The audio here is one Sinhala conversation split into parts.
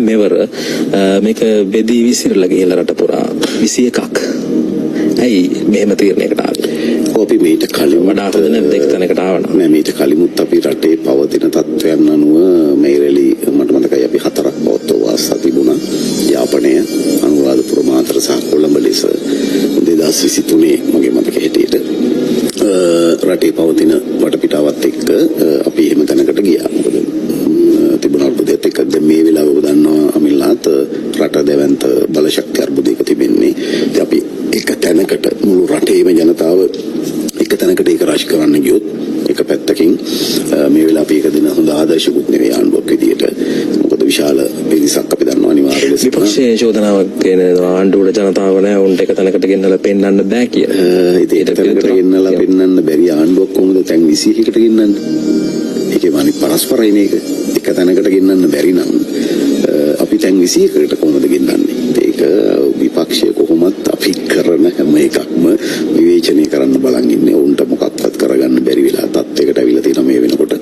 මෙවර මේක බෙදී විසිරලා ගිහලා රට පුරා 21ක්. ඇයි මෙහෙම තීරණයකට ආවේ? අපි මේට කලින් වඩා හොඳ නැද්ද එක් තැනකට ආවනම්? නෑ මේට කලිමුත් අපි රටේ පවතින තත්ත්වයන් අනුව මේ රැලි මට මතකයි අපි 4ක් පවත්වවා තිබුණා. යාපනය, අනුරාධපුර, මාතර සහ කොළඹ ලෙස 2023 මගේ මතක හැටියට රටේ පවතින වටපිටාවත් එක්ක අපි එහෙම තැනකට ගියා. මොකද තිබුණ අර්බුදයත් එක්ක දැන් මේ වෙලාව ඔබ දන්නවා අමිල්ලාත් රට දැවැන්ත බලශක්ති අර්බුදයක තිබෙන්නේ. ඉතින් අපි එක තැනකට මුළු රටේම ජනතාව එක තැනකට ඒක රාශි කරන්න ගියොත් එක පැත්තකින් මේ වෙලාව අපි එක දින හොඳ ආදර්ශකුත් නෙවෙයි ආණ්ඩුවක් විදියට. මොකද විශාල පිරිසක් අපි දන්නවා අනිවාර්ය ලෙස විපක්ෂයේ චෝදනාවක් ගෙනවා ආණ්ඩුවට ජනතාව නැහැ උන්ට එක තැනකට ගෙන්නලා පෙන්නන්න බෑ කියලා. ඉතින් ඒක තැනකට ගෙන්නලා පෙන්නන්න බැරි ආණ්ඩුවක් කොහොමද තැන් 21කට ගෙන්නන්නේ? ඒකේ අනිත් පරස්පරයි මේක. එක තැනකට ගෙන්නන්න බැරි නම් අපි තැන් 21කට කොහොමද ගෙන්නන්නේ? ඒක විපක්ෂය කොහොමත් අපි කරන හැම එකක්ම විවේචනය කරන්න බලන් ඉන්නේ. උන්ට මොකක්වත් කරගන්න බැරි වෙලා තත්යකට අවිලා තියෙනවා මේ වෙනකොට.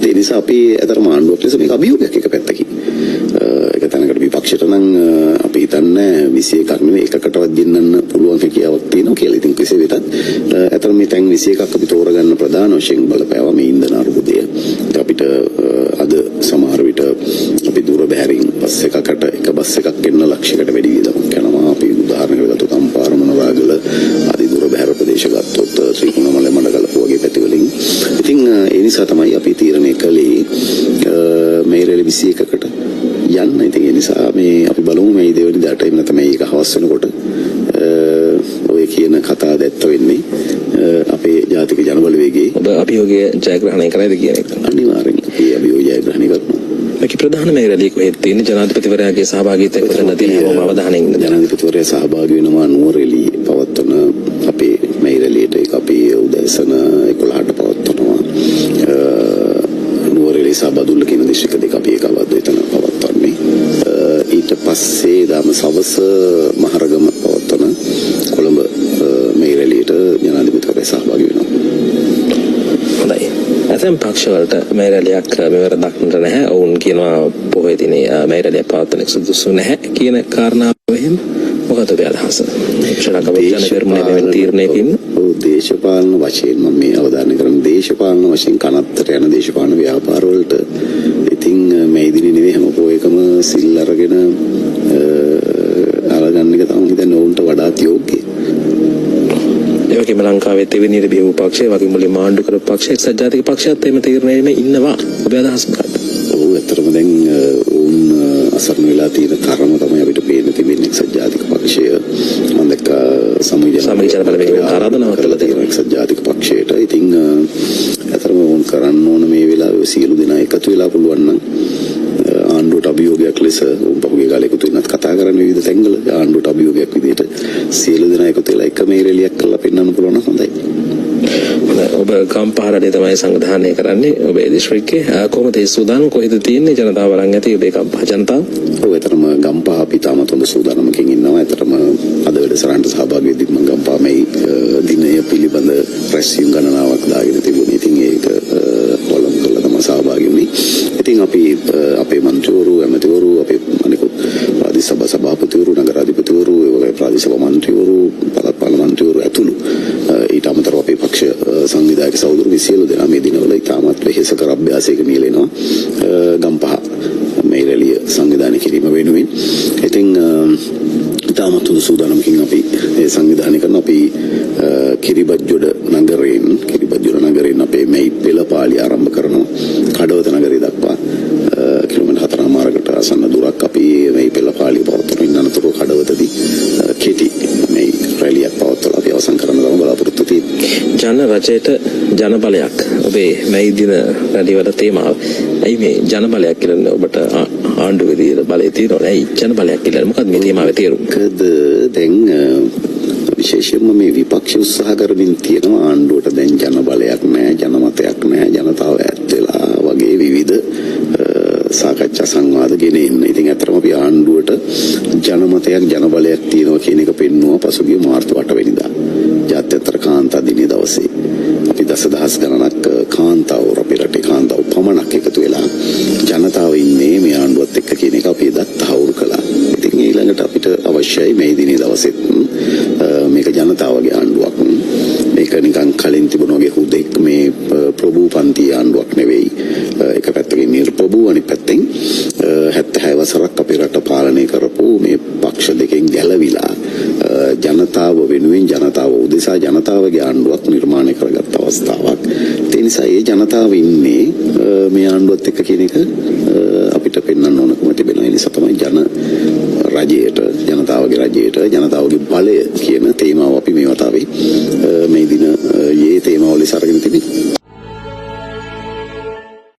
ඒ නිසා අපි අතරම ආණ්ඩුවක් ලෙස මේක අභියෝගයක් එක පැත්තකින්. එක තැනකට විපක්ෂයට නම් අපි හිතන්නේ 21ක් නෙවෙයි එකකටවත් ගෙන්නන්න පුළුවන් හැකියාවක් තියෙනවා කියලා. ඉතින් කෙසේ වෙතත් අතරම මේ තැන් 21ක් අපි තෝරගන්න ප්‍රධාන වශයෙන් බලපෑවා මේ ඉන්ධන අර්බුදය. අපිට අද සමහර විට අපි දුර බැහැරින් බස් එකකට එක බස් එකක් ගෙන්න ලක්ෂයකට වැඩි වියදමක් යනවා. අපි උදාහරණයකට ගත්තොත් අම්පාර මොනරාගල ආදී දුර බැහැර ප්‍රදේශ ගත්තොත් ත්‍රිකුණාමලය මඩකලපුව වගේ පැතිවලින්. ඉතින් ඒ නිසා තමයි අපි තීරණය කළේ මේ රැලි 21කට යන්න. ඉතින් ඒ නිසා මේ අපි බලමු මේ දෙවෙනි දාට එන්න තමයි ඒක හවස් වෙනකොට ඔය කියන කතා දැත්ත වෙන්නේ අපේ ජාතික ජනබලවේගයේ. ඔබ අභියෝගය ජයග්‍රහණය කරයිද කියන එක? අනිවාර්යෙන් අපි අභියෝගය ජයග්‍රහණය කරනවා. මේක ප්‍රධාන මේ රැළිය කොහෙද තියෙන්නේ? ජනාධිපතිවරයාගේ සහභාගීත්වය කොහෙන්ද තියෙන්නේ? අවධානයෙන් ඉන්න ජනාධිපතිවරයා සහභාගී වෙනවා නුවරඑළිය පවත්වන අපේ මේ රැළියට. ඒක අපි උදෑසන 11ට පවත්වනවා. නුවරඑළිය සහ බදුල්ල කියන දිස්ත්‍රික්ක දෙක අපි ඒකවද එතන පවත්වන්නේ. ඊට පස්සේ දාම සවස මහරගම පවත්වන කොළඹ මේ රැළියට ජනාධිපතිවරයා සහභාගී වෙනවා. හොඳයි. ඇතැම් පක්ෂවලට මේ රැළියක් මෙවර දක්නට නැහැ. ඔවුන් කියනවා පොහොය දිනේ මේ රැළිය පවත්වන සුදුසු නැහැ කියන කාරණාව එහෙම. මොකද ඔබේ අදහස? ජන තීරණයකින් දේශපාලන වශයෙන් මම මේ අවධානය කරන දේශපාලන වශයෙන් කනත්තට යන දේශපාලන ව්‍යාපාර වලට ඉතින් මේ දිනේ නෙවෙයි හැම පොයකම සිල් අරගෙන අරගන්න එක තමයි හිතන්නේ ඔවුන්ට වඩාත් යෝග්‍යයි. ඒ වගේම ලංකාවේ තෙවෙනි බිහි පක්ෂය වගේ මුලින්ම ආණ්ඩු කරපු පක්ෂය එක්සත් ජාතික පක්ෂයත් එම තීරණයෙම ඉන්නවා. ඔබේ අදහස් මොකක්ද? ඔව් ඇත්තටම දැන් ඔවුන් අසරණ වෙලා තියෙන තරම තමයි අපිට පේන්න තිබෙන්නේ එක්සත් ජාතික පක්ෂය. මම දැක්ක සමගි ජන බලවේගයෙන් ආරාධනාවක් කළා තියෙනවා එක්සත් ජාතික පක්ෂයට. ඉතින් ඇත්තටම ඔවුන් කරන්න ඕන මේ වෙලාවේ සියලු දෙනා එකතු වෙලා පුළුවන් නම් ආණ්ඩුවට අභියෝගයක් ලෙස උන් පහුගිය කාලේ එකතු වෙනත් කතා කරන විවිධ තැන්වල ආණ්ඩුවට අභියෝගයක් විදිහට සියලු දෙනා එකතු වෙලා එක මේ රැලියක් කරලා පෙන්වන්න පුළුවන් නම් හොඳයි. ඔබ ගම්පහරේ තමයි සංවිධානය කරන්නේ ඔබේ දිස්ත්‍රික්කේ. කොහොමද ඒ සූදානම්? කොහෙද තියෙන්නේ? ජනතාව වරන් ඇති ඔබේ ගම්පහ ජනතාව? ඔව් ඇත්තටම ගම්පහ අපි තාමත් හොඳ සූදානමකින් ඉන්නවා. ඇත්තටම අද වැඩසටහනට සහභාගී වෙද්දී මම ගම්පහ මේ දිනය පිළිබඳ රැස්වීම් ගණනාවක් දාගෙන තිබුණේ. ඉතින් ඒක කොළඹ කළා තමයි සහභාගී වුණේ. ඉතින් අපි අපේ මන්ත්‍රීවරු, ඇමතිවරු, අපේ අනිකුත් ප්‍රාදේශ සභා සභාපතිවරු, නගරාධිපතිවරු, ඒ වගේ ප්‍රාදේශ සභා මන්ත්‍රීවරු, පළාත් පාලන මන්ත්‍රීවරු ඇතුළු ඊට අමතරව අපේ පක්ෂ සංවිධායක සහෝදරු සියලු දෙනා මේ දිනවල ඉතාමත් වෙහෙසකර අභ්‍යාසයක නියැලෙනවා ගම්පහ මේ රැළිය සංවිධානය කිරීම වෙනුවෙන්. ඉතින් ඉතාමත් හොඳ සූදානමකින් අපි මේ සංවිධානය කරන අපි කිරිබත්ජොඩ නගරයෙන් අපේ මේ පෙළපාලි ආරම්භ කරනවා කඩවත නගරය දක්වා කිලෝමීටර් 4මාරකට ආසන්න දුරක් අපි මේ පෙළපාලි පවත්වන අනතුරු කඩවතදී කෙටි මේ රැළියක් පවත්වලා අපි අවසන් කරන්න තමයි බලාපොරොත්තු තියෙන්නේ. ජන රජයට ජන බලයක් ඔබේ මේ දින රැළිවල තේමාව. ඇයි මේ ජන බලයක් කියන්නේ ඔබට ආණ්ඩුවේ විදියට බලය තියෙනවනේ. ඇයි ජන බලයක් කියන්නේ? මොකක්ද මේ තේමාවේ තේරුම? දැන් විශේෂයෙන්ම මේ විපක්ෂ උත්සාහ කරමින් තියෙනවා ආණ්ඩුවට දැන් ජන බලයක් නැහැ, ජනමතයක් නැහැ, ජනතාව ඈත් වෙලා වගේ විවිධ සාකච්ඡා සංවාද ගෙන එන්න. ඉතින් අතරම අපි ආණ්ඩුවට ජනමතයක් ජනබලයක් තියෙනවා කියන එක පෙන්වුවා පසුගිය මාර්තු 8 වෙනිදා ජාත්‍යන්තර කාන්තා දිනයේ දවසේ. අපි දසදහස් ගණනක් කාන්තාව අපේ රටේ කාන්තාව පමණක් එකතු වෙලා ජනතාව ඉන්නේ මේ ආණ්ඩුවත් එක්ක කියන එක අපි එදත් තහවුරු කළා. ඉතින් ඊළඟට අපිට අවශ්‍යයි මේ දිනේ දවසෙත් මේක ජනතාවගේ ආණ්ඩුවක්. මේක නිකන් කලින් තිබුණ වගේ හුදෙක් මේ ප්‍රභූපන්ති ආණ්ඩුවක් නෙවෙයි. එක පැත්තකින් නිර්ප්‍රභූ අනිත් පැත්තෙන් 76 වසරක් අපේ රට පාලනය කරපු මේ පක්ෂ දෙකෙන් ගැලවිලා ජනතාව වෙනුවෙන් ජනතාව උදෙසා ජනතාවගේ ආණ්ඩුවක් නිර්මාණය කරගත් අවස්ථාවක්. ඒ නිසා ඒ ජනතාව ඉන්නේ මේ ආණ්ඩුවත් එක්ක කියන එක අපිට පෙන්වන්න ඕනකම තිබෙනවා. ඒ නිසා තමයි ජනතාවගේ රජයට ජනතාවගේ බලය කියන